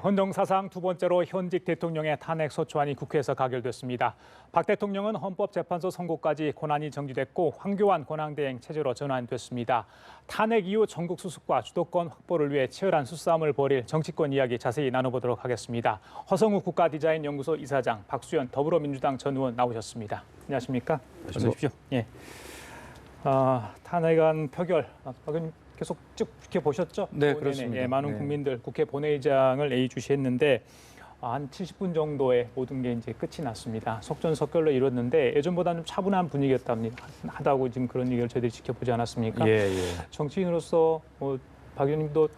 헌정사상 두 번째로 현직 대통령의 탄핵 소추안이 국회에서 가결됐습니다. 박 대통령은 헌법재판소 선고까지 권한이 정지됐고 황교안 권한대행 체제로 전환됐습니다. 탄핵 이후 전국 수습과 주도권 확보를 위해 치열한 수싸움을 벌일 정치권 이야기 자세히 나눠보도록 하겠습니다. 허성우 국가디자인연구소 이사장, 박수현 더불어민주당 전 의원 나오셨습니다. 안녕하십니까? 어서 오십시오. 예. 탄핵안 표결, 계속 쭉 지켜보셨죠? 네, 그렇습니다. 예, 많은 국민들 국회 본회의장을 예의주시했는데 한 70분 정도에 모든 게 이제 끝이 났습니다. 속전속결로 이뤘는데 예전보다는 좀 차분한 분위기였답니다. 하다고 지금 그런 얘기를 저희들이 지켜보지 않았습니까? 예. 정치인으로서 박 의원님도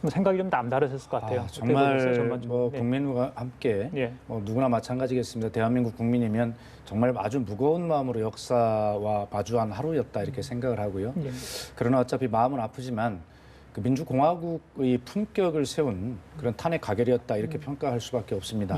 좀 생각이 좀 남다르셨을 것 같아요. 정말 국민과 함께 누구나 마찬가지겠습니다. 대한민국 국민이면 정말 아주 무거운 마음으로 역사와 마주한 하루였다 이렇게 생각을 하고요. 그러나 어차피 마음은 아프지만 그 민주공화국의 품격을 세운 그런 탄핵 가결이었다 이렇게 평가할 수밖에 없습니다.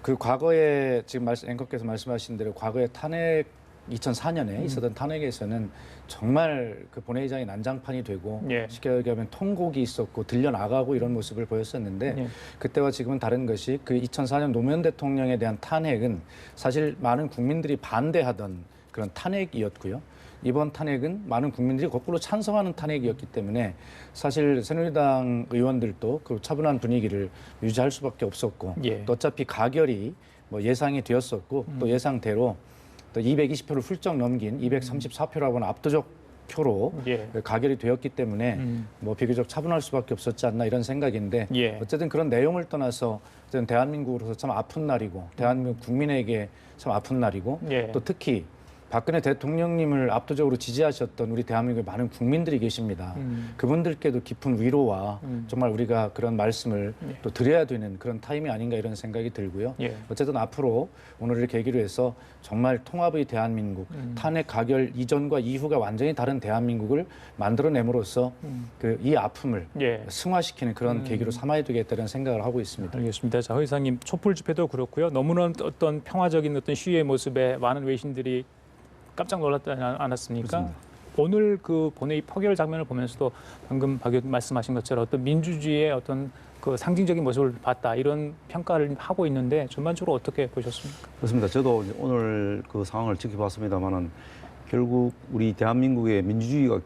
그 과거에 지금 앵커께서 말씀하신 대로 과거에 탄핵 2004년에 있었던 탄핵에서는 정말 그 본회의장이 난장판이 되고 쉽게 얘기하면 통곡이 있었고 들려나가고 이런 모습을 보였었는데 그때와 지금은 다른 것이 그 2004년 노무현 대통령에 대한 탄핵은 사실 많은 국민들이 반대하던 그런 탄핵이었고요. 이번 탄핵은 많은 국민들이 거꾸로 찬성하는 탄핵이었기 때문에 사실 새누리당 의원들도 그 차분한 분위기를 유지할 수밖에 없었고 또 어차피 가결이 예상이 되었었고 또 예상대로 또 220표를 훌쩍 넘긴 234표라고 하는 압도적 표로 가결이 되었기 때문에 비교적 차분할 수밖에 없었지 않나 이런 생각인데 어쨌든 그런 내용을 떠나서 어쨌든 대한민국으로서 참 아픈 날이고 대한민국 국민에게 참 아픈 날이고 또 특히 박근혜 대통령님을 압도적으로 지지하셨던 우리 대한민국의 많은 국민들이 계십니다. 그분들께도 깊은 위로와 정말 우리가 그런 말씀을 또 드려야 되는 그런 타임이 아닌가 이런 생각이 들고요. 어쨌든 앞으로 오늘을 계기로 해서 정말 통합의 대한민국, 탄핵 가결 이전과 이후가 완전히 다른 대한민국을 만들어냄으로써 이 아픔을 승화시키는 그런 계기로 삼아야 되겠다는 생각을 하고 있습니다. 알겠습니다. 자, 허 이사님, 촛불 집회도 그렇고요. 너무나 어떤 평화적인 시위의 모습에 많은 외신들이 깜짝 놀랐지 않았습니까? 그렇습니다. 오늘 그 본회의 표결 장면을 보면서도 방금 박 의원 말씀하신 것처럼 어떤 민주주의의 어떤 그 상징적인 모습을 봤다 이런 평가를 하고 있는데 전반적으로 어떻게 보셨습니까? 그렇습니다. 저도 오늘 그 상황을 지켜봤습니다만은 결국 우리 대한민국의 민주주의가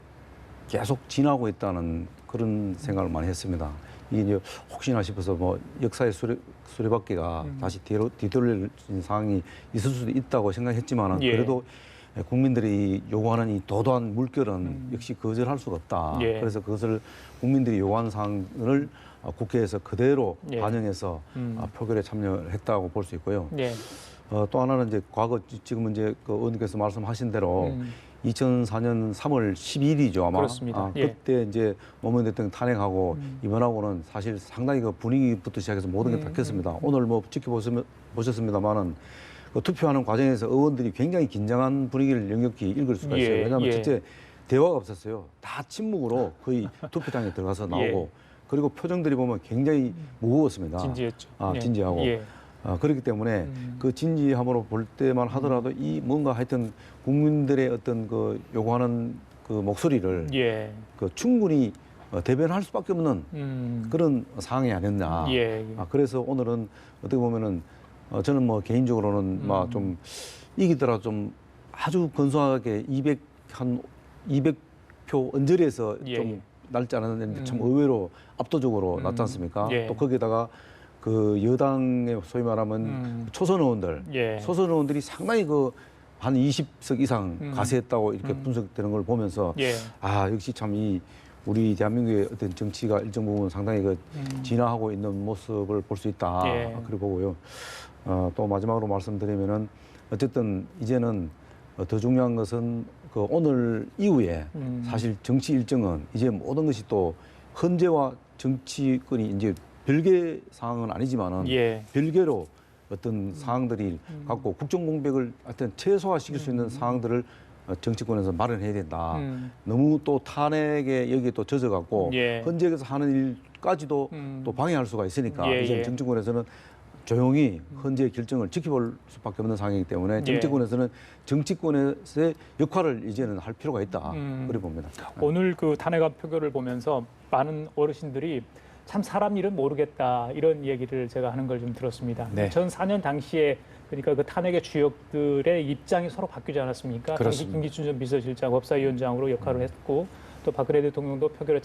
계속 진화하고 있다는 그런 생각을 많이 했습니다. 이게 이제 혹시나 싶어서 역사의 수레바퀴가 다시 뒤돌릴 상황이 있을 수도 있다고 생각했지만은 그래도 국민들이 요구하는 이 도도한 물결은 역시 거절할 수가 없다. 그래서 그것을 국민들이 요구하는 사항을 국회에서 그대로 반영해서 표결에 참여했다고 볼 수 있고요. 또 하나는 이제 과거 지금 이제 그 의원님께서 말씀하신 대로 2004년 3월 12일이죠 아마. 그렇습니다. 그때 이제 노무현 대통령 탄핵하고 이번하고는 사실 상당히 그 분위기부터 시작해서 모든 게 바뀌었습니다. 오늘 지켜보셨습니다만은 그 투표하는 과정에서 의원들이 굉장히 긴장한 분위기를 역력히 읽을 수가 있어요. 왜냐하면 진짜 대화가 없었어요. 다 침묵으로 거의 투표장에 들어가서 나오고 그리고 표정들이 보면 굉장히 무거웠습니다. 진지했죠. 진지하고. 그렇기 때문에 그 진지함으로 볼 때만 하더라도 이 뭔가 하여튼 국민들의 어떤 그 요구하는 그 목소리를 그 충분히 대변할 수밖에 없는 그런 상황이 아니었나. 그래서 오늘은 어떻게 보면은 저는 개인적으로는 좀 이기더라도 좀 아주 근소하게 200표 언저리에서 좀 날지 않았는데 참 의외로 압도적으로 났지 않습니까? 또 거기에다가 그 여당의 소위 말하면 초선 의원들이 상당히 한 20석 이상 가세했다고 이렇게 분석되는 걸 보면서 역시 참 우리 대한민국의 어떤 정치가 일정 부분 상당히 진화하고 있는 모습을 볼 수 있다. 그리고 보고요. 또 마지막으로 말씀드리면은 어쨌든 이제는 더 중요한 것은 그 오늘 이후에 사실 정치 일정은 이제 모든 것이 또 헌재와 정치권이 이제 별개 상황은 아니지만은 별개로 어떤 상황들이 갖고 국정 공백을 하여튼 최소화시킬 수 있는 상황들을 정치권에서 마련해야 된다. 너무 또 탄핵에 여기에 또 젖어갖고 헌재에서 하는 일까지도 또 방해할 수가 있으니까 이제 정치권에서는 조용히 헌재의 결정을 지켜볼 수밖에 없는 상황이기 때문에 정치권에서는 정치권에서의 역할을 이제는 할 필요가 있다. 그래 봅니다. 오늘 그 탄핵안 표결을 보면서 많은 어르신들이 참 사람 일은 모르겠다 이런 얘기를 제가 하는 걸 좀 들었습니다. 네. 전 4년 당시에 그러니까 그 탄핵의 주역들의 입장이 서로 바뀌지 않았습니까? 당시 김기춘 전 비서실장 법사위원장으로 역할을 했고 또 박근혜 대통령도 표결에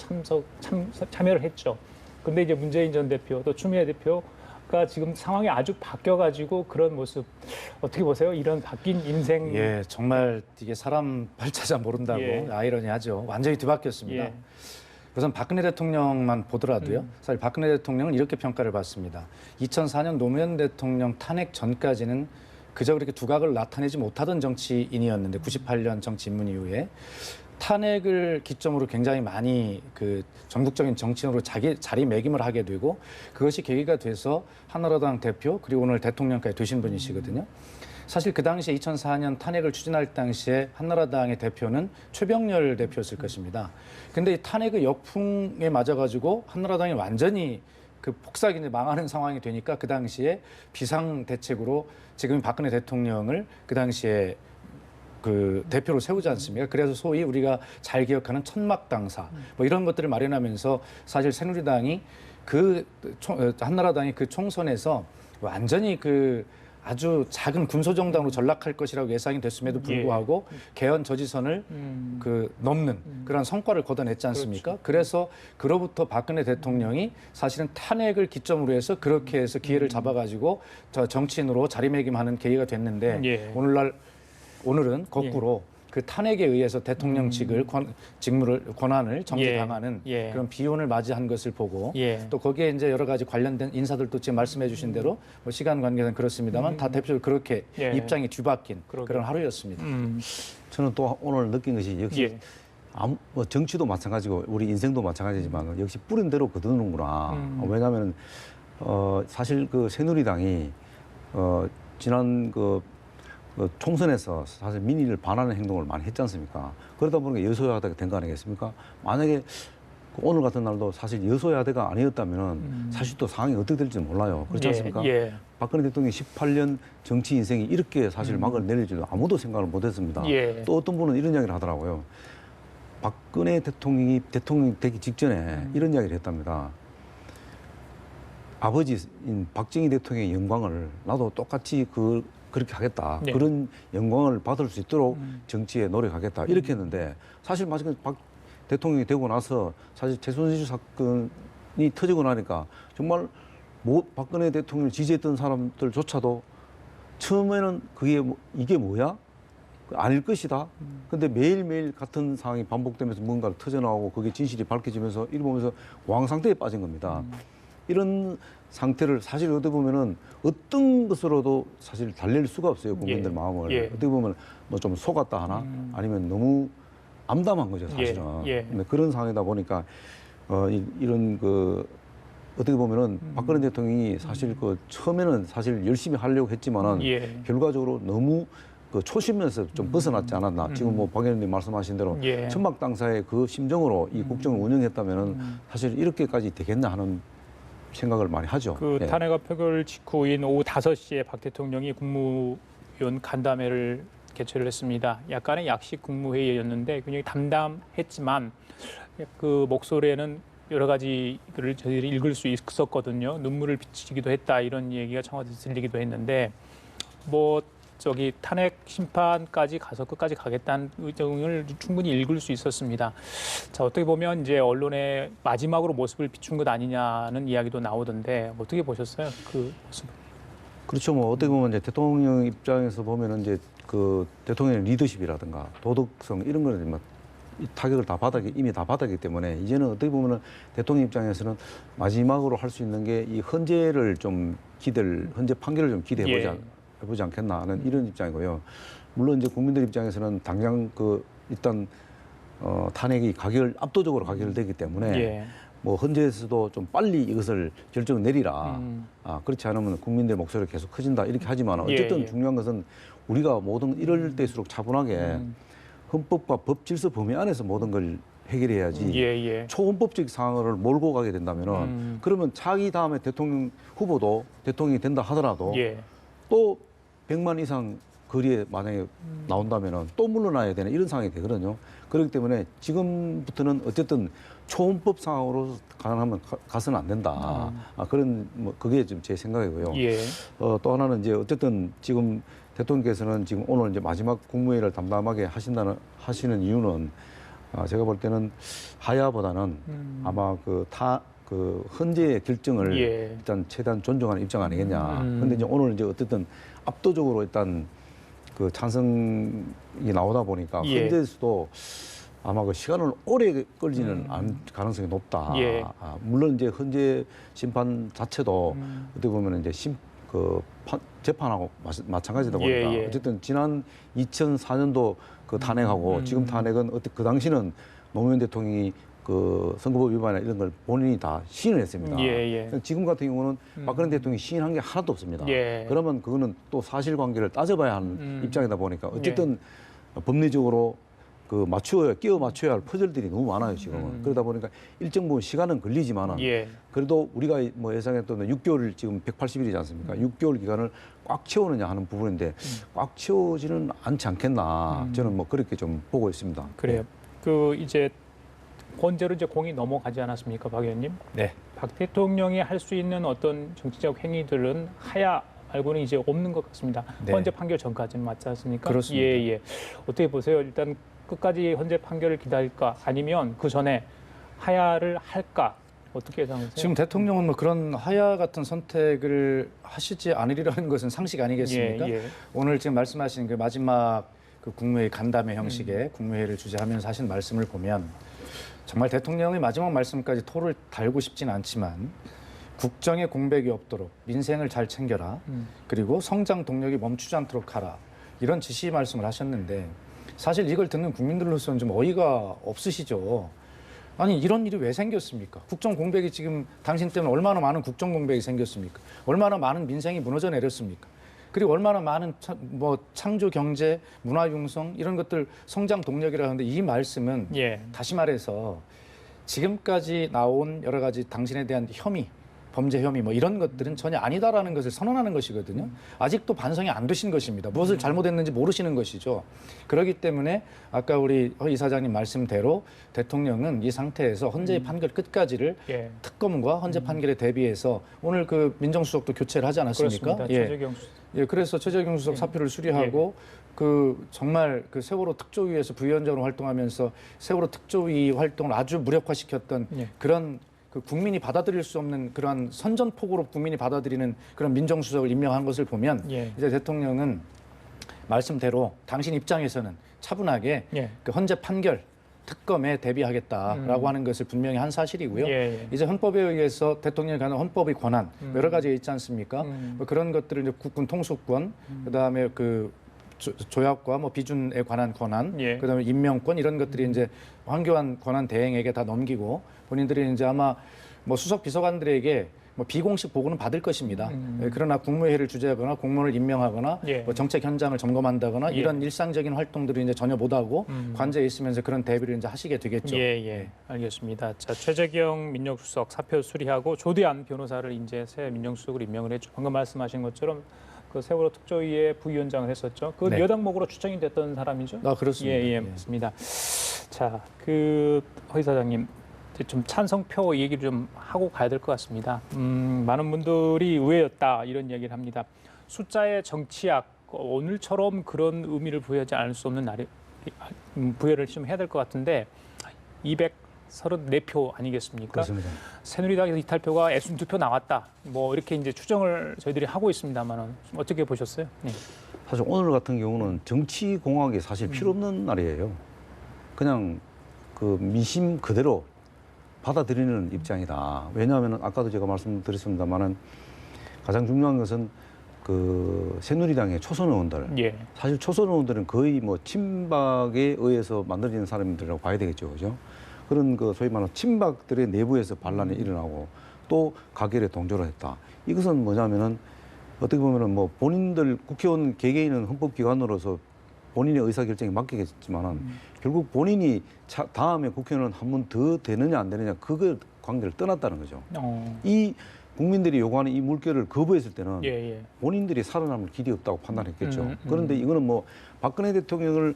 참여를 했죠. 근데 이제 문재인 전 대표 또 추미애 대표가 지금 상황이 아주 바뀌어가지고 그런 모습 어떻게 보세요? 이런 바뀐 인생. 예, 정말 이게 사람 발자자 모른다고 아이러니하죠. 완전히 뒤바뀌었습니다. 우선 박근혜 대통령만 보더라도요. 사실 박근혜 대통령은 이렇게 평가를 받습니다. 2004년 노무현 대통령 탄핵 전까지는 그저 그렇게 두각을 나타내지 못하던 정치인이었는데 98년 정치 입문 이후에 탄핵을 기점으로 굉장히 많이 그 전국적인 정치인으로 자리매김을 하게 되고 그것이 계기가 돼서 한나라당 대표 그리고 오늘 대통령까지 되신 분이시거든요. 사실 그 당시에 2004년 탄핵을 추진할 당시에 한나라당의 대표는 최병렬 대표였을 것입니다. 근데 이 탄핵의 역풍에 맞아가지고 한나라당이 완전히 그 폭삭이 망하는 상황이 되니까 그 당시에 비상대책으로 지금 박근혜 대통령을 그 당시에 그 대표로 세우지 않습니까? 그래서 소위 우리가 잘 기억하는 천막당사 뭐 이런 것들을 마련하면서 사실 새누리당이 한나라당이 그 총선에서 완전히 그 아주 작은 군소정당으로 전락할 것이라고 예상이 됐음에도 불구하고 개헌 저지선을 넘는 그런 성과를 거둬냈지 않습니까? 그렇죠. 그래서 그로부터 박근혜 대통령이 사실은 탄핵을 기점으로 해서 그렇게 해서 기회를 잡아가지고 정치인으로 자리매김하는 계기가 됐는데 오늘은 거꾸로 그 탄핵에 의해서 대통령직을 직무를 정지당하는 그런 비혼을 맞이한 것을 보고 또 거기에 이제 여러 가지 관련된 인사들도 지금 말씀해주신 대로 뭐 시간 관계는 그렇습니다만 다 대표적으로 그렇게 입장이 뒤바뀐 그런 하루였습니다. 저는 또 오늘 느낀 것이 역시 뭐 정치도 마찬가지고 우리 인생도 마찬가지지만 역시 뿌린 대로 거두는구나. 왜냐하면 사실 그 새누리당이 지난 그 총선에서 사실 민의를 반하는 행동을 많이 했지 않습니까? 그러다 보니까 여소야대가 된 거 아니겠습니까? 만약에 오늘 같은 날도 사실 여소야대가 아니었다면 사실 또 상황이 어떻게 될지 몰라요. 그렇지 않습니까? 박근혜 대통령이 18년 정치 인생이 이렇게 사실 막을 내릴 줄 아무도 생각을 못 했습니다. 또 어떤 분은 이런 이야기를 하더라고요. 박근혜 대통령이 대통령이 되기 직전에 이런 이야기를 했답니다. 아버지인 박정희 대통령의 영광을 나도 똑같이 그렇게 하겠다. 그런 영광을 받을 수 있도록 정치에 노력하겠다. 이렇게 했는데 사실 마지막에 박 대통령이 되고 나서 사실 최순실 사건이 터지고 나니까 정말 박근혜 대통령을 지지했던 사람들조차도 처음에는 이게 뭐야? 아닐 것이다. 근데 매일매일 같은 상황이 반복되면서 뭔가를 터져나오고 그게 진실이 밝혀지면서 이를 보면서 공황 상태에 빠진 겁니다. 이런 상태를 사실 어떻게 보면은 어떤 것으로도 사실 달랠 수가 없어요. 국민들 마음을. 어떻게 보면 뭐 좀 속았다 하나 아니면 너무 암담한 거죠, 사실은. 근데 그런 상황이다 보니까 이런 어떻게 보면은 박근혜 대통령이 사실 처음에는 사실 열심히 하려고 했지만은 결과적으로 너무 초심에서 좀 벗어났지 않았나. 지금 뭐 박 의원님 말씀하신 대로 천막당사의 그 심정으로 이 국정을 운영했다면은 사실 이렇게까지 되겠나 하는 생각을 많이 하죠. 탄핵 표결 직후인 오후 5시에 박 대통령이 국무위원 간담회를 개최를 했습니다. 약간의 약식 국무회의였는데 굉장히 담담했지만 그 목소리에는 여러 가지를 저희들이 읽을 수 있었거든요. 눈물을 비치기도 했다 이런 얘기가 청와대에서 들리기도 했는데 탄핵 심판까지 가서 끝까지 가겠다는 의정을 충분히 읽을 수 있었습니다. 자, 어떻게 보면 이제 언론의 마지막으로 모습을 비춘 것 아니냐는 이야기도 나오던데 어떻게 보셨어요? 그 모습? 그렇죠. 뭐 어떻게 보면 이제 대통령 입장에서 보면은 이제 그 대통령의 리더십이라든가 도덕성 이런 거는 타격을 이미 다 받았기 때문에 이제는 어떻게 보면은 대통령 입장에서는 마지막으로 할 수 있는 게 이 헌재 판결을 좀 해보지 않겠나 하는 이런 입장이고요. 물론 이제 국민들 입장에서는 당장 일단 탄핵이 압도적으로 가결되기 때문에 뭐 헌재에서도 좀 빨리 이것을 결정을 내리라. 그렇지 않으면 국민들 목소리가 계속 커진다 이렇게 하지만 어쨌든 중요한 것은 우리가 이럴 때일수록 차분하게 헌법과 법 질서 범위 안에서 모든 걸 해결해야지 초헌법적 상황을 몰고 가게 된다면은 그러면 자기 다음에 대통령 후보도 대통령이 된다 하더라도 또 100만 이상 거리에 만약에 나온다면은 또 물러나야 되는 이런 상황이 되거든요. 그렇기 때문에 지금부터는 어쨌든 초헌법 상황으로 가능하면 가서는 안 된다. 그런 뭐 그게 좀 제 생각이고요. 예. 또 하나는 이제 어쨌든 지금 대통령께서는 지금 오늘 이제 마지막 국무회의를 담담하게 하시는 이유는 제가 볼 때는 하야보다는 아마 그 헌재의 결정을 예. 일단 최대한 존중하는 입장 아니겠냐. 근데 이제 오늘 이제 어쨌든 압도적으로 일단 그 찬성이 나오다 보니까 예. 헌재에서도 아마 그 시간을 오래 끌지는 않을 가능성이 높다. 예. 물론 이제 헌재 심판 자체도 어떻게 보면 이제 재판하고 마찬가지다 보니까 예. 어쨌든 지난 2004년도 그 탄핵하고 지금 탄핵은 그 당시는 노무현 대통령이 그 선거법 위반이나 이런 걸 본인이 다 시인을 했습니다. 예. 지금 같은 경우는 박근혜 대통령이 시인한 게 하나도 없습니다. 예. 그러면 그거는 또 사실관계를 따져봐야 하는 입장이다 보니까 어쨌든 법리적으로 그 끼워 맞춰야 할 퍼즐들이 너무 많아요 지금은. 그러다 보니까 일정 부분 시간은 걸리지만은 예. 그래도 우리가 뭐 예상했던 6개월 지금 180일이지 않습니까? 6개월 기간을 꽉 채우느냐 하는 부분인데 꽉 채우지는 않지 않겠나. 저는 뭐 그렇게 좀 보고 있습니다. 그래요. 그 이제 본제로 이제 공이 넘어가지 않았습니까, 박 의원님? 네. 박 대통령이 할 수 있는 어떤 정치적 행위들은 하야 말고는 이제 없는 것 같습니다. 네. 헌재 판결 전까지는 맞지 않습니까? 그렇습니다. 예. 어떻게 보세요? 일단 끝까지 헌재 판결을 기다릴까 아니면 그 전에 하야를 할까? 어떻게 예상하세요? 지금 대통령은 뭐 그런 하야 같은 선택을 하시지 않으리라는 것은 상식 아니겠습니까? 예. 오늘 지금 말씀하신 그 마지막 그 국무회의 간담회 형식의 국무회의를 주재하면서 하신 말씀을 보면 정말 대통령의 마지막 말씀까지 토를 달고 싶지는 않지만 국정에 공백이 없도록 민생을 잘 챙겨라. 그리고 성장 동력이 멈추지 않도록 하라. 이런 지시 말씀을 하셨는데 사실 이걸 듣는 국민들로서는 좀 어이가 없으시죠. 아니 이런 일이 왜 생겼습니까? 국정 공백이 지금 당신 때문에 얼마나 많은 국정 공백이 생겼습니까? 얼마나 많은 민생이 무너져 내렸습니까? 그리고 얼마나 많은 창조 경제, 문화 융성 이런 것들 성장 동력이라 하는데 이 말씀은 다시 말해서 지금까지 나온 여러 가지 당신에 대한 혐의, 범죄 혐의 뭐 이런 것들은 전혀 아니다라는 것을 선언하는 것이거든요. 아직도 반성이 안 되신 것입니다. 무엇을 잘못했는지 모르시는 것이죠. 그렇기 때문에 아까 우리 허 이사장님 말씀대로 대통령은 이 상태에서 헌재의 판결 끝까지를 특검과 헌재 판결에 대비해서 오늘 그 민정수석도 교체를 하지 않았습니까? 그렇습니다. 최재경 수석. 그래서 최재경 수석 사표를 수리하고 그 정말 그 세월호 특조위에서 부위원장으로 활동하면서 세월호 특조위 활동을 아주 무력화시켰던 그런 그 국민이 받아들일 수 없는 그러한 선전포고로 국민이 받아들이는 그런 민정수석을 임명한 것을 보면 이제 대통령은 말씀대로 당신 입장에서는 차분하게 그 헌재 판결 특검에 대비하겠다라고 하는 것을 분명히 한 사실이고요. 이제 헌법에 의해서 대통령이 가는 헌법의 권한 여러 가지가 있지 않습니까? 뭐 그런 것들을 이제 국군 통수권, 그다음에 그 조약과 뭐 비준에 관한 권한, 그다음에 임명권 이런 것들이 이제 황교안 권한 대행에게 다 넘기고 본인들이 이제 아마 뭐 수석 비서관들에게 뭐 비공식 보고는 받을 것입니다. 그러나 국무회의를 주재하거나 공무원을 임명하거나 뭐 정책 현장을 점검한다거나 이런 일상적인 활동들을 이제 전혀 못하고 관저에 있으면서 그런 대비를 이제 하시게 되겠죠. 알겠습니다. 자, 최재경 민정수석 사표 수리하고 조대한 변호사를 이제 새 민정수석으로 임명을 했죠. 방금 말씀하신 것처럼 그 세월호 특조위의 부위원장을 했었죠. 그 여당목으로 추천이 됐던 사람이죠. 그렇습니다. 맞습니다. 자, 그 허 이사장님. 좀 찬성표 얘기를 좀 하고 가야 될 것 같습니다. 많은 분들이 의외였다 이런 얘기를 합니다. 숫자의 정치학 오늘처럼 그런 의미를 부여하지 않을 수 없는 날이 부여를 좀 해야 될 것 같은데 234표 아니겠습니까? 그렇습니다. 새누리당에서 이탈표가 62표 나왔다. 뭐 이렇게 이제 추정을 저희들이 하고 있습니다만 어떻게 보셨어요? 사실 오늘 같은 경우는 정치 공학이 사실 필요 없는 날이에요. 그냥 그 민심 그대로 받아들이는 입장이다. 왜냐하면 아까도 제가 말씀드렸습니다만은 가장 중요한 것은 그 새누리당의 초선 의원들. 사실 초선 의원들은 거의 뭐 친박에 의해서 만들어진 사람들이라고 봐야 되겠죠, 그죠? 그런 그 소위 말하는 친박들의 내부에서 반란이 일어나고 또 가결에 동조를 했다. 이것은 뭐냐면은 어떻게 보면은 뭐 본인들 국회의원 개개인은 헌법기관으로서 본인의 의사결정에 맡기겠지만은 결국 본인이 다음에 국회의원 한 번 더 되느냐 안 되느냐 그거 관계를 떠났다는 거죠. 이 국민들이 요구하는 이 물결을 거부했을 때는 본인들이 살아남을 길이 없다고 판단했겠죠. 그런데 이거는 뭐 박근혜 대통령을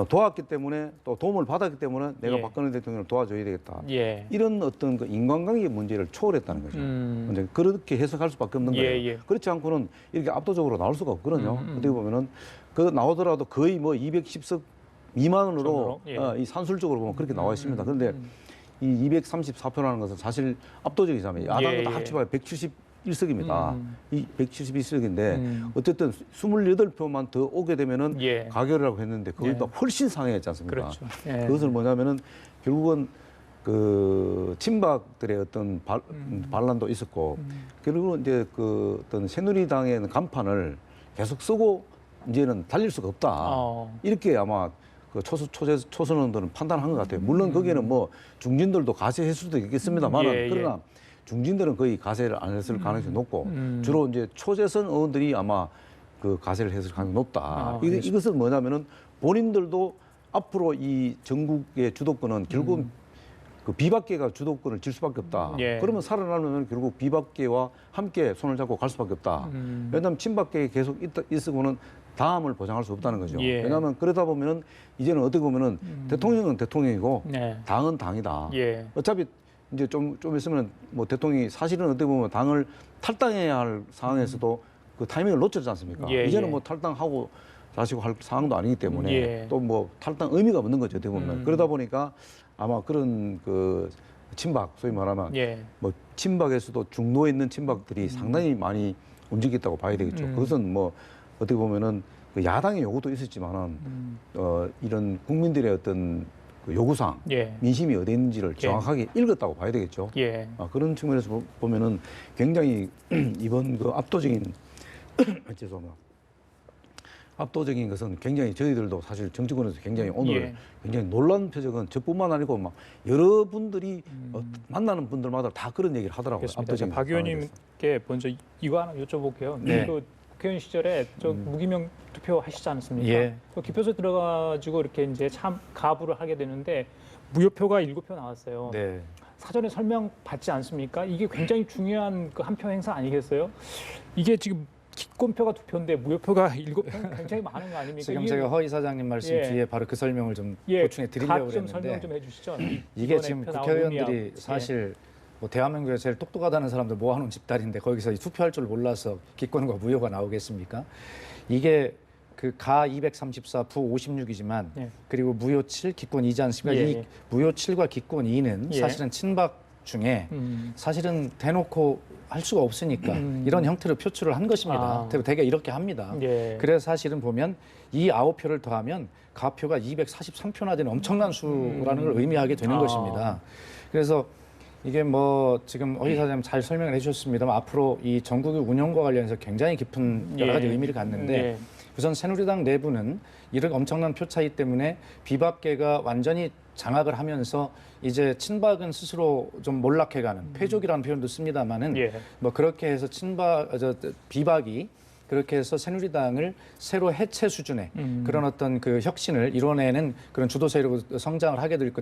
도왔기 때문에 또 도움을 받았기 때문에 내가 박근혜 대통령을 도와줘야 되겠다. 이런 어떤 그 인간관계 문제를 초월했다는 거죠. 이제 그렇게 해석할 수밖에 없는 거예요. 그렇지 않고는 이렇게 압도적으로 나올 수가 없거든요. 어떻게 보면은 그 나오더라도 거의 뭐 210석 미만으로 이 산술적으로 보면 그렇게 나와 있습니다. 그런데 이 234표라는 것은 사실 압도적이잖아요. 야당도 다 합쳐봐야 171석입니다. 이 171석인데 어쨌든 28표만 더 오게 되면은 가결이라고 했는데 그것보다 훨씬 상회했지 않습니까? 그렇죠. 그것을 뭐냐면은 결국은 그 친박들의 어떤 반란도 있었고 결국은 이제 그 어떤 새누리당의 간판을 계속 쓰고 이제는 달릴 수가 없다. 이렇게 아마 그 초선원들은 판단한 것 같아요. 물론 거기에는 뭐 중진들도 가세했을 수도 있겠습니다만 그러나 중진들은 거의 가세를 안 했을 가능성이 높고 주로 이제 초재선 의원들이 아마 그 가세를 했을 가능성이 높다. 이것은 뭐냐면은 본인들도 앞으로 이 전국의 주도권은 결국 그 비박계가 주도권을 질 수밖에 없다. 그러면 살아나려면 결국 비박계와 함께 손을 잡고 갈 수밖에 없다. 왜냐하면 친박계에 계속 있으고는 다음을 보장할 수 없다는 거죠. 왜냐하면 그러다 보면은 이제는 어떻게 보면은 대통령은 대통령이고 당은 당이다. 어차피 이제 좀 있으면 뭐 대통령이 사실은 어떻게 보면 당을 탈당해야 할 상황에서도 그 타이밍을 놓쳤지 않습니까? 이제는 뭐 탈당하고 자시고 할 상황도 아니기 때문에 또 뭐 탈당 의미가 없는 거죠. 어떻게 보면 그러다 보니까 아마 그런 그 친박 소위 말하면 뭐 친박에서도 중도에 있는 친박들이 상당히 많이 움직였다고 봐야 되겠죠. 그것은 뭐 어떻게 보면은 그 야당의 요구도 있었지만은 이런 국민들의 어떤 그 요구사항, 민심이 어디 있는지를 정확하게 읽었다고 봐야 되겠죠. 그런 측면에서 보면은 굉장히 이번 그 압도적인 죄송합니다. 압도적인 것은 굉장히 저희들도 사실 정치권에서 굉장히 오늘 굉장히 놀란 표적은 저뿐만 아니고 막 여러분들이 만나는 분들마다 다 그런 얘기를 하더라고요. 압도적인 박 의원님께 먼저 이거 하나 여쭤볼게요. 그 국회의원 시절에 저 무기명 투표 하시지 않습니까? 그 기표소 들어가지고 이렇게 이제 참 가부를 하게 되는데 무효표가 7표 나왔어요. 사전에 설명 받지 않습니까? 이게 굉장히 중요한 그 한 표 행사 아니겠어요? 이게 지금 기권표가 2표인데 무효표가 7표 굉장히 많은 거 아닙니까? 지금 제가 허 이사장님 말씀 뒤에 바로 그 설명을 좀 보충해 드리려고 좀 그랬는데 설명 좀 해주시죠. 이게 지금 국회의원들이 사실 뭐 대한민국에서 제일 똑똑하다는 사람들 모아놓은 집단인데 거기서 투표할 줄 몰라서 기권과 무효가 나오겠습니까? 이게 그 가 234, 부 56이지만 그리고 무효 7, 기권 2지 않습니까? 이 무효 7과 기권 2는 사실은 친박 중에 사실은 대놓고 할 수가 없으니까 이런 형태로 표출을 한 것입니다. 대개 이렇게 합니다. 그래서 사실은 보면 이 9표를 더하면 가표가 243표나 되는 엄청난 수라는 걸 의미하게 되는 것입니다. 그래서 이게 뭐 지금 허 이사장님 잘 설명을 해주셨습니다만 앞으로 이 전국의 운영과 관련해서 굉장히 깊은 여러 가지 의미를 갖는데 우선 새누리당 내부는 이런 엄청난 표 차이 때문에 비박계가 완전히 장악을 하면서 이제 친박은 스스로 좀 몰락해가는 패족이라는 표현도 씁니다만은 뭐 그렇게 해서 비박이 그렇게 해서 새누리당을 새로 해체 수준의 그런 어떤 그 혁신을 이뤄내는 그런 주도 세력으로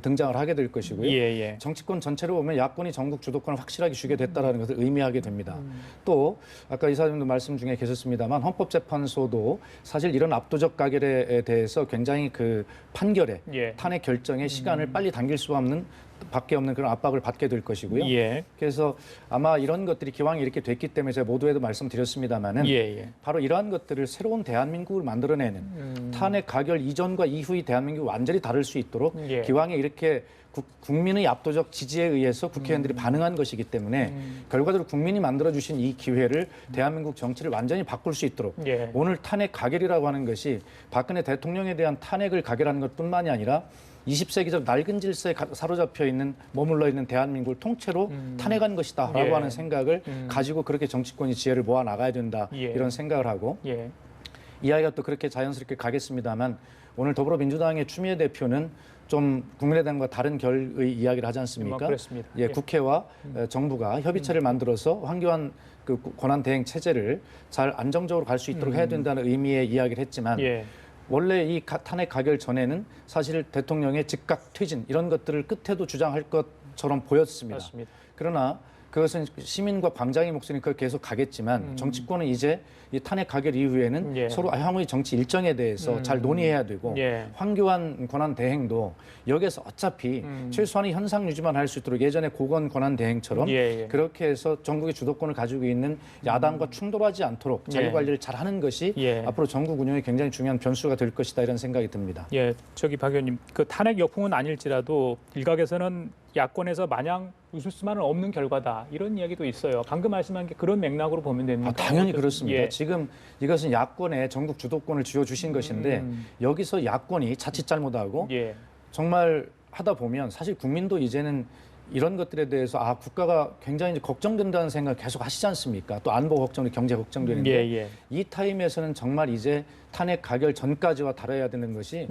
등장을 하게 될 것이고요. 정치권 전체로 보면 야권이 전국 주도권을 확실하게 쥐게 됐다라는 것을 의미하게 됩니다. 또 아까 이사님도 말씀 중에 계셨습니다만 헌법재판소도 사실 이런 압도적 가결에 대해서 굉장히 그 판결에 탄핵 결정의 시간을 빨리 당길 밖에 없는 그런 압박을 받게 될 것이고요. 그래서 아마 이런 것들이 기왕 이렇게 됐기 때문에 제가 모두에도 말씀드렸습니다마는 바로 이러한 것들을 새로운 대한민국을 만들어내는 탄핵 가결 이전과 이후의 대한민국이 완전히 다를 수 있도록 기왕에 이렇게 국민의 압도적 지지에 의해서 국회의원들이 반응한 것이기 때문에 결과적으로 국민이 만들어주신 이 기회를 대한민국 정치를 완전히 바꿀 수 있도록 오늘 탄핵 가결이라고 하는 것이 박근혜 대통령에 대한 탄핵을 가결하는 것뿐만이 아니라 20세기적 낡은 질서에 사로잡혀 있는 머물러 있는 대한민국을 통째로 탄핵한 것이다라고 하는 생각을 가지고 그렇게 정치권이 지혜를 모아 나가야 된다 이런 생각을 하고 이야기가 또 그렇게 자연스럽게 가겠습니다만 오늘 더불어민주당의 추미애 대표는 좀 국민의당과 다른 결의 이야기를 하지 않습니까? 그렇습니다. 국회와 정부가 협의체를 만들어서 황교안 그 권한 대행 체제를 잘 안정적으로 갈 수 있도록 해야 된다는 의미의 이야기를 했지만 원래 이 탄핵 가결 전에는 사실 대통령의 즉각 퇴진 이런 것들을 끝에도 주장할 것처럼 보였습니다. 맞습니다. 그러나 그것은 시민과 광장의 목소리는 그걸 계속 가겠지만 정치권은 이제 이 탄핵 가결 이후에는 서로 향후의 정치 일정에 대해서 잘 논의해야 되고 황교안 권한 대행도 여기에서 어차피 최소한의 현상 유지만 할 수 있도록 예전에 고건 권한 대행처럼 그렇게 해서 전국의 주도권을 가지고 있는 야당과 충돌하지 않도록 자기관리를 잘하는 것이 앞으로 전국 운영에 굉장히 중요한 변수가 될 것이다 이런 생각이 듭니다. 저기 박 의원님, 그 탄핵 역풍은 아닐지라도 일각에서는 야권에서 마냥 웃을 수만은 없는 결과다 이런 이야기도 있어요. 방금 말씀한 게 그런 맥락으로 보면 됩니까? 당연히 그렇습니다. 지금 이것은 야권의 전국 주도권을 쥐어주신 것인데 여기서 야권이 자칫 잘못하고 정말 하다 보면 사실 국민도 이제는 이런 것들에 대해서 국가가 굉장히 이제 걱정된다는 생각을 계속 하시지 않습니까? 또 안보 걱정, 경제 걱정되는데 이 타임에서는 정말 이제 탄핵 가결 전까지와 다뤄야 되는 것이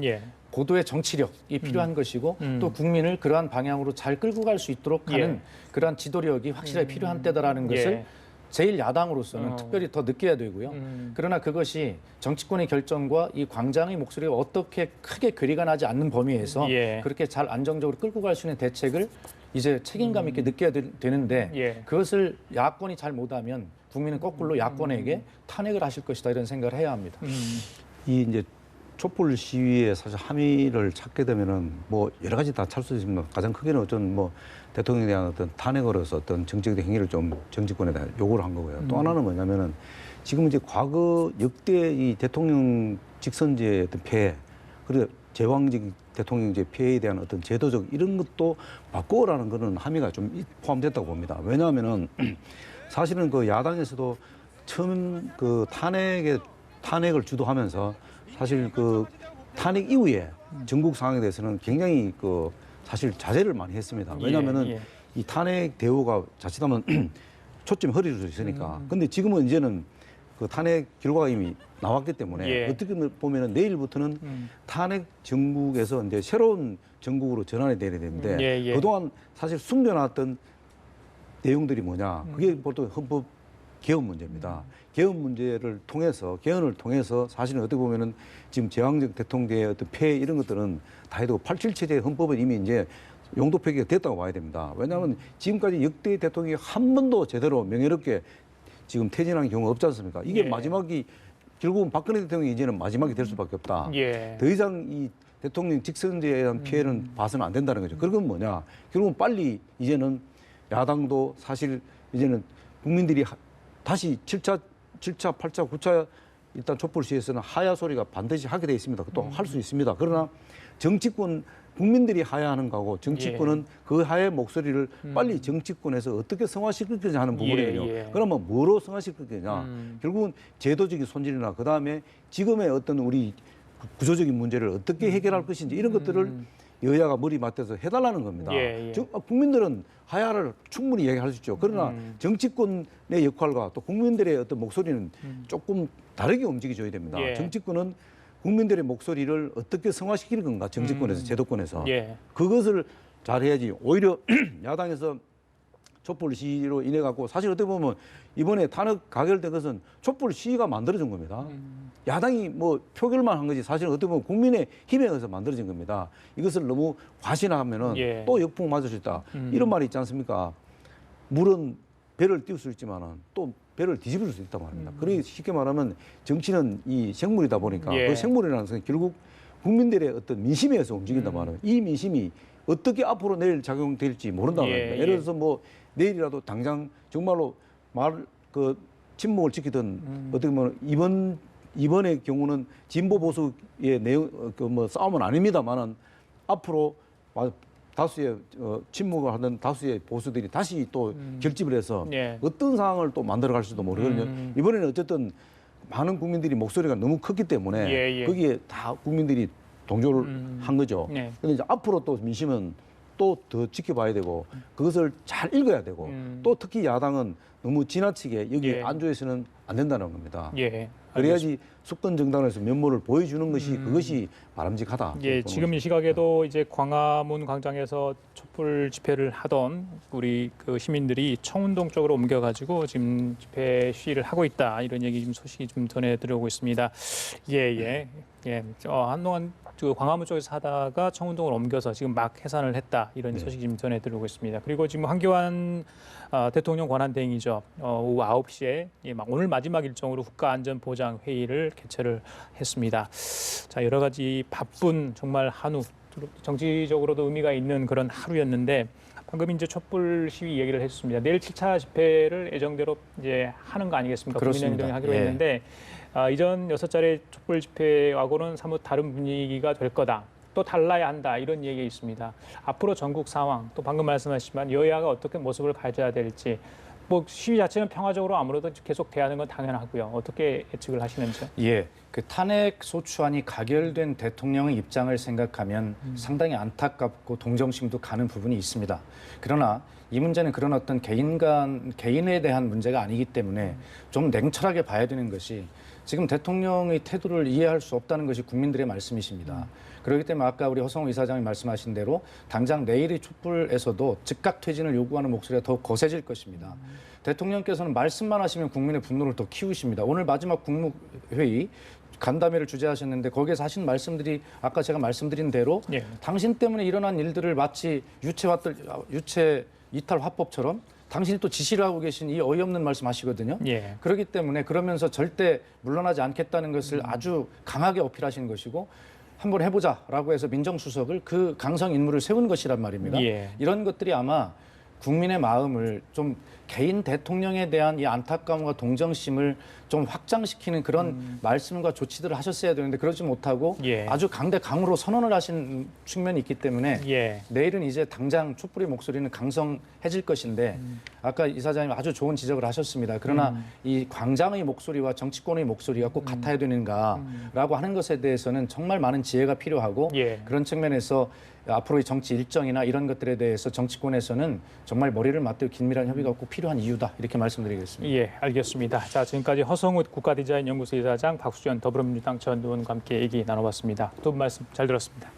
고도의 정치력이 필요한 것이고 또 국민을 그러한 방향으로 잘 끌고 갈 수 있도록 하는 그러한 지도력이 확실하게 필요한 때다라는 것을 제1야당으로서는 특별히 더 느껴야 되고요. 그러나 그것이 정치권의 결정과 이 광장의 목소리가 어떻게 크게 괴리가 나지 않는 범위에서 그렇게 잘 안정적으로 끌고 갈 수 있는 대책을 이제 책임감 있게 느껴야 되는데 그것을 야권이 잘 못하면 국민은 거꾸로 야권에게 탄핵을 하실 것이다 이런 생각을 해야 합니다. 이 이제 촛불 시위에 사실 함의를 찾게 되면은 뭐 여러 가지 다 찾을 수 있습니다. 가장 크게는 어떤 뭐 대통령에 대한 어떤 탄핵으로서 어떤 정치적 행위를 좀 정치권에 대한 요구를 한 거고요. 또 하나는 뭐냐면은 지금 이제 과거 역대 이 대통령 직선제의 어떤 폐해, 그리고 제왕적 대통령제 폐해에 대한 어떤 제도적 이런 것도 바꾸라는 거는 함의가 좀 포함됐다고 봅니다. 왜냐하면은 사실은 그 야당에서도 처음 그 탄핵을 주도하면서 사실 그 탄핵 이후에 전국 상황에 대해서는 굉장히 그 사실 자제를 많이 했습니다. 왜냐하면은 이 탄핵 대우가 자칫하면 초점이 흐려질 수 있으니까. 근데 지금은 이제는 그 탄핵 결과가 이미 나왔기 때문에 어떻게 보면은 내일부터는 탄핵 정국에서 이제 새로운 정국으로 전환이 돼야 되는데 그동안 사실 숨겨놨던 내용들이 뭐냐? 그게 보통 헌법 개헌 문제입니다. 개헌 문제를 통해서 개헌을 통해서 사실은 어떻게 보면은 지금 제왕적 대통령의 어떤 폐해 이런 것들은 다 해도 87 체제 헌법은 이미 이제 용도 표기가 됐다고 봐야 됩니다. 왜냐하면 지금까지 역대 대통령이 한 번도 제대로 명예롭게 지금 퇴진한 경우가 없지 않습니까? 이게 마지막이 결국은 박근혜 대통령이 이제는 마지막이 될 수밖에 없다. 더 이상 이 대통령 직선제에 대한 피해는 봐서는 안 된다는 거죠. 그건 뭐냐? 결국은 빨리 이제는 야당도 사실 이제는 국민들이 다시 7차, 8차, 9차 일단 촛불 시위에서는 하야 소리가 반드시 하게 돼 있습니다. 또 할 수 있습니다. 그러나 정치권 국민들이 하야하는 거고 정치권은 그 하야의 목소리를 빨리 정치권에서 어떻게 성화시킬 거냐 하는 부분이거든요. 그러면 뭐로 성화시킬 거냐? 결국은 제도적인 손질이나 그다음에 지금의 어떤 우리 구조적인 문제를 어떻게 해결할 것인지 이런 것들을 여야가 머리 맞대서 해달라는 겁니다. 국민들은 하야를 충분히 얘기할 수 있죠. 그러나 정치권의 역할과 또 국민들의 어떤 목소리는 조금 다르게 움직여줘야 됩니다. 정치권은 국민들의 목소리를 어떻게 성화시킬 건가, 정치권에서, 제도권에서. 그것을 잘해야지. 오히려 야당에서 촛불 시위로 인해 갖고 사실 어떻게 보면 이번에 탄핵 가결된 것은 촛불 시위가 만들어진 겁니다. 야당이 뭐 표결만 한 거지 사실은 어떻게 보면 국민의 힘에 의해서 만들어진 겁니다. 이것을 너무 과신하면은 또 역풍 맞을 수 있다. 이런 말이 있지 않습니까? 물은 배를 띄울 수 있지만은 또 배를 뒤집을 수 있단 말입니다. 그러니 쉽게 말하면 정치는 이 생물이다 보니까 그 생물이라는 것은 결국 국민들의 어떤 민심에 의해서 움직인단 말이에요. 이 민심이 어떻게 앞으로 내일 작용될지 모른단 말입니다. 예를 들어서 뭐 내일이라도 당장 정말로 침묵을 지키던 어떻게 보면 이번의 경우는 진보 보수의 내용 싸움은 아닙니다만은 앞으로 다수의 침묵을 하던 다수의 보수들이 다시 또 결집을 해서 어떤 상황을 또 만들어갈 수도 모르거든요. 이번에는 어쨌든 많은 국민들이 목소리가 너무 컸기 때문에 거기에 다 국민들이 동조를 한 거죠. 그런데 이제 앞으로 또 민심은 또 더 지켜봐야 되고 그것을 잘 읽어야 되고 또 특히 야당은 너무 지나치게 여기에 안주해서는 안 된다는 겁니다. 그래야지 수권 정당에서 면모를 보여주는 것이 그것이 바람직하다. 지금 이 시각에도 이제 광화문 광장에서 촛불 집회를 하던 우리 그 시민들이 청운동 쪽으로 옮겨가지고 지금 집회 시위를 하고 있다 이런 얘기 지금 소식이 좀 전해 들어오고 있습니다. 한동안 광화문 쪽에서 하다가 청운동을 옮겨서 지금 막 해산을 했다 이런 소식이 지금 전해 들어오고 있습니다. 그리고 지금 황교안 대통령 권한대행이죠. 오후 9시에 오늘 마지막 일정으로 국가안전보장회의를 개최를 했습니다. 자, 여러 가지 바쁜 정말 한우, 정치적으로도 의미가 있는 그런 하루였는데 방금 이제 촛불 시위 얘기를 했습니다. 내일 7차 집회를 예정대로 이제 하는 거 아니겠습니까? 국민행동이 하기로 했는데 이전 6차례 촛불 집회하고는 사뭇 다른 분위기가 될 거다. 또 달라야 한다. 이런 얘기가 있습니다. 앞으로 전국 상황, 또 방금 말씀하셨지만 여야가 어떻게 모습을 가져야 될지 뭐 시위 자체는 평화적으로 아무래도 계속 돼야하는 건 당연하고요. 어떻게 예측을 하시는지요? 예, 그 탄핵 소추안이 가결된 대통령의 입장을 생각하면 상당히 안타깝고 동정심도 가는 부분이 있습니다. 그러나 이 문제는 그런 어떤 개인에 대한 문제가 아니기 때문에 좀 냉철하게 봐야 되는 것이 지금 대통령의 태도를 이해할 수 없다는 것이 국민들의 말씀이십니다. 그렇기 때문에 아까 우리 허성호 이사장이 말씀하신 대로 당장 내일의 촛불에서도 즉각 퇴진을 요구하는 목소리가 더 거세질 것입니다. 대통령께서는 말씀만 하시면 국민의 분노를 더 키우십니다. 오늘 마지막 국무회의 간담회를 주재하셨는데 거기에서 하신 말씀들이 아까 제가 말씀드린 대로 당신 때문에 일어난 일들을 마치 유체 이탈 화법처럼 당신이 또 지시를 하고 계신 이 어이없는 말씀 하시거든요. 그렇기 때문에 그러면서 절대 물러나지 않겠다는 것을 아주 강하게 어필하시는 것이고 한번 해보자라고 해서 민정수석을 그 강성 인물을 세운 것이란 말입니다. 이런 것들이 아마 국민의 마음을 좀 개인 대통령에 대한 이 안타까움과 동정심을 좀 확장시키는 그런 말씀과 조치들을 하셨어야 되는데 그러지 못하고 아주 강대강으로 선언을 하신 측면이 있기 때문에 내일은 이제 당장 촛불의 목소리는 강성해질 것인데 아까 이사장님 아주 좋은 지적을 하셨습니다. 그러나 이 광장의 목소리와 정치권의 목소리가 꼭 같아야 되는가라고 하는 것에 대해서는 정말 많은 지혜가 필요하고 그런 측면에서 앞으로의 정치 일정이나 이런 것들에 대해서 정치권에서는 정말 머리를 맞대고 긴밀한 협의가 꼭 필요한 이유다 이렇게 말씀드리겠습니다. 예, 알겠습니다. 자, 지금까지 허성우 국가디자인연구소 이사장, 박수현 더불어민주당 전 의원과 함께 얘기 나눠봤습니다. 두 분 말씀 잘 들었습니다.